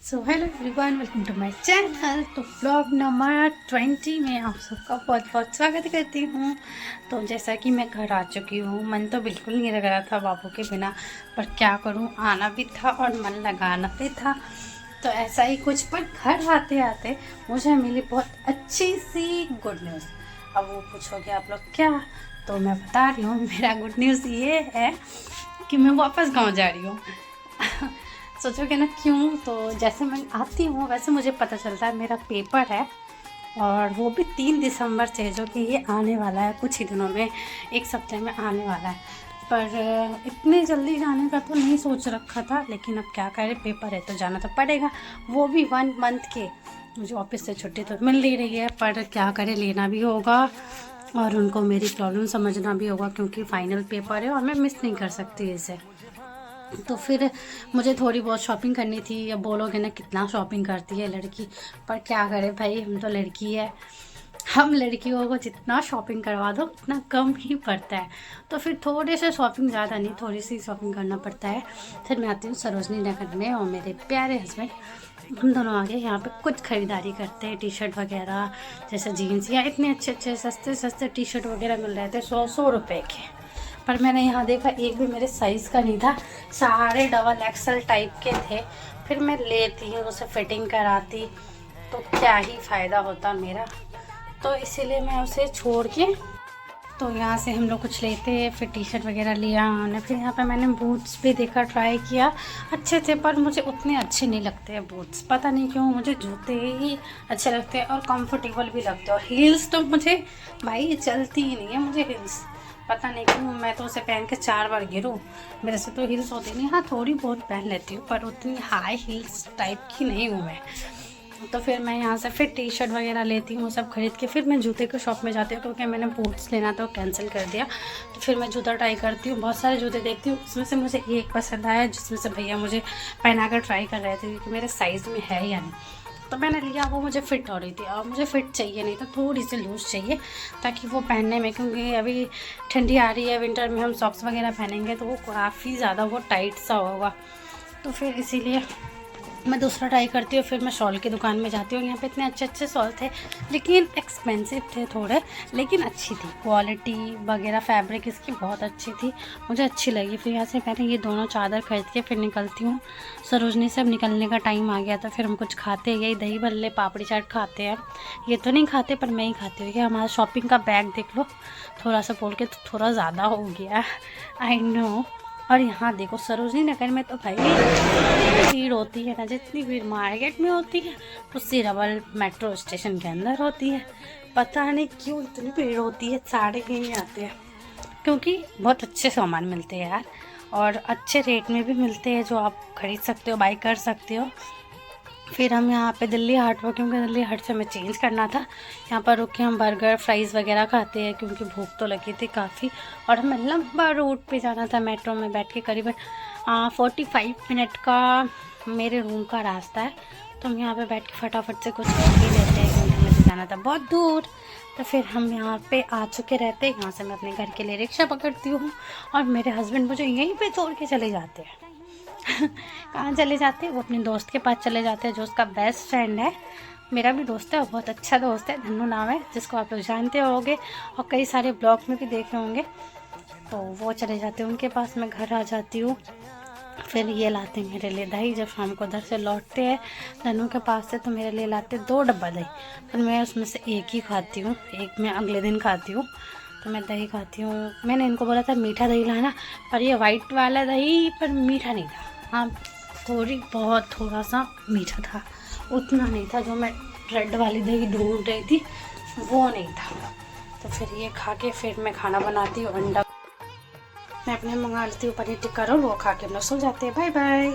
So hello everyone, welcome to my channel. तो vlog number 20 में आप सबका बहुत बहुत स्वागत करती हूँ। तो जैसा कि मैं घर आ चुकी हूँ, मन तो बिल्कुल नहीं लग रहा था बाबू के बिना, पर क्या करूँ, आना भी था और मन लगाना भी था। तो ऐसा ही कुछ, पर घर आते आते मुझे मिली बहुत अच्छी सी गुड न्यूज़। अब वो पूछोगे आप लोग क्या, तो मैं बता रही हूँ। मेरा गुड न्यूज़ ये है कि मैं वापस गाँव जा रही हूँ। सोचोगे ना क्यों, तो जैसे मैं आती हूँ वैसे मुझे पता चलता है मेरा पेपर है, और वो भी 3 दिसंबर से, जो कि ये आने वाला है कुछ ही दिनों में, 1 हफ्ते में आने वाला है। पर इतने जल्दी जाने का तो नहीं सोच रखा था, लेकिन अब क्या करें, पेपर है तो जाना तो पड़ेगा। वो भी 1 मंथ के। मुझे ऑफिस से छुट्टी तो मिल नहीं रही है, पर क्या करें, लेना भी होगा और उनको मेरी प्रॉब्लम समझना भी होगा, क्योंकि फाइनल पेपर है और मैं मिस नहीं कर सकती इसे। तो फिर मुझे थोड़ी बहुत शॉपिंग करनी थी। अब बोलोगे ना कितना शॉपिंग करती है लड़की, पर क्या करें भाई, हम तो लड़की है। हम लड़कियों को जितना शॉपिंग करवा दो उतना कम ही पड़ता है। तो फिर थोड़े से शॉपिंग, ज़्यादा नहीं, थोड़ी सी शॉपिंग करना पड़ता है। फिर मैं आती हूँ सरोजनी नगर में, और मेरे प्यारे हस्बैंड, हम दोनों आगे यहाँ पे कुछ ख़रीदारी करते हैं। टी शर्ट वगैरह, जैसे जीन्स, या इतने अच्छे अच्छे सस्ते सस्ते टी शर्ट वगैरह मिल रहे थे 100 रुपये के। पर मैंने यहाँ देखा एक भी मेरे साइज़ का नहीं था, सारे डबल एक्सल टाइप के थे। फिर मैं लेती हूँ, उसे फिटिंग कराती, तो क्या ही फ़ायदा होता मेरा। तो इसीलिए मैं उसे छोड़ के, तो यहाँ से हम लोग कुछ लेते हैं। फिर टी शर्ट वगैरह लिया हमने। फिर यहाँ पे मैंने बूट्स भी देखा, ट्राई किया, अच्छे थे, पर मुझे उतने अच्छे नहीं लगते हैं बूट्स। पता नहीं क्यों, मुझे जूते ही अच्छे लगते हैं और कंफर्टेबल भी लगते हैं। और हील्स तो मुझे भाई चलती ही नहीं है, मुझे हील्स पता नहीं क्यों, मैं तो उसे पहन के 4 बार गिरूँ, मेरे से तो हील्स होती नहीं। हाँ, थोड़ी बहुत पहन लेती हूँ, पर उतनी हाई हील्स टाइप की नहीं हूँ मैं। तो फिर मैं यहाँ से फिर टी शर्ट वगैरह लेती हूँ, सब खरीद के फिर मैं जूते के शॉप में जाती हूँ, क्योंकि मैंने बूट्स लेना था, कैंसिल कर दिया। तो फिर मैं जूता ट्राई करती हूँ, बहुत सारे जूते देखती हूँ, उसमें से मुझे एक पसंद आया, जिसमें से भैया मुझे पहना कर ट्राई कर रहे थे कि मेरे साइज़ में है या नहीं। तो मैंने लिया, वो मुझे फ़िट हो रही थी, और मुझे फ़िट चाहिए नहीं था, थोड़ी सी लूज़ चाहिए, ताकि वो पहनने में, क्योंकि अभी ठंडी आ रही है, विंटर में हम सॉक्स वगैरह पहनेंगे तो वो काफ़ी ज़्यादा वो टाइट सा होगा। तो फिर इसीलिए मैं दूसरा ट्राई करती हूँ। फिर मैं शॉल की दुकान में जाती हूँ। यहाँ पे इतने अच्छे अच्छे शॉल थे, लेकिन एक्सपेंसिव थे थोड़े, लेकिन अच्छी थी क्वालिटी वगैरह, फैब्रिक इसकी बहुत अच्छी थी, मुझे अच्छी लगी। फिर यहाँ से मैंने ये दोनों चादर खरीद के फिर निकलती हूँ। सरोजनी से अब निकलने का टाइम आ गया था। फिर हम कुछ खाते हैं, यही दही भल्ले पापड़ी चाट खाते हैं। ये तो नहीं खाते, पर मैं ही खाती हूँ। कि हमारा शॉपिंग का बैग देख लो, थोड़ा सा बोल के तो थोड़ा ज़्यादा हो गया, आई नो। और यहाँ देखो सरोजनी नगर में तो भाई भीड़ होती है ना, जितनी भीड़ मार्केट में होती है उससे डबल मेट्रो स्टेशन के अंदर होती है। पता नहीं क्यों इतनी भीड़ होती है, सारे यहीं आते हैं, क्योंकि बहुत अच्छे सामान मिलते हैं यार, और अच्छे रेट में भी मिलते हैं, जो आप खरीद सकते हो, बाई कर सकते हो। फिर हम यहाँ पे दिल्ली हाट हो, क्योंकि दिल्ली हाट से हमें चेंज करना था, यहाँ पर रुक के हम बर्गर फ्राइज़ वगैरह खाते हैं, क्योंकि भूख तो लगी थी काफ़ी। और हमें लंबा रूट पे जाना था, मेट्रो में बैठ के करीबन 45 मिनट का मेरे रूम का रास्ता है। तो हम यहाँ पे बैठ के फटाफट से कुछ खा ही लेते हैं, क्योंकि मुझे जाना था बहुत दूर। तो फिर हम यहाँ पे आ चुके रहते हैं। यहाँ से मैं अपने घर के लिए रिक्शा पकड़ती हूँ, और मेरे हस्बैंड मुझे यहीं पे छोड़ के चले जाते हैं। कहाँ चले जाते हैं, वो अपने दोस्त के पास चले जाते हैं, जो उसका बेस्ट फ्रेंड है। मेरा भी दोस्त है और बहुत अच्छा दोस्त है, धन्नू नाम है, जिसको आप लोग जानते होंगे और कई सारे ब्लॉग में भी देखे होंगे। तो वो चले जाते हैं उनके पास, मैं घर आ जाती हूँ। फिर ये लाते हैं मेरे लिए दही, जब शाम को उधर से लौटते हैं धनु के पास से, तो मेरे लिए लाते 2 डब्बा दही। पर मैं उसमें से एक ही खाती हूँ, एक मैं अगले दिन खाती हूँ। तो मैं दही खाती हूँ। मैंने इनको बोला था मीठा दही लाना, पर ये वाइट वाला दही पर मीठा नहीं था। हाँ, बहुत थोड़ा सा मीठा था, उतना नहीं था। जो मैं रेड वाली दही ढूंढ रही थी वो नहीं था। तो फिर ये खा के फिर मैं खाना बनाती हूँ। अंडा मैं अपने मंगा लेती हूँ, पनीर टिक्का रोल, वो खा के हम लोग सो जाते हैं। Bye bye.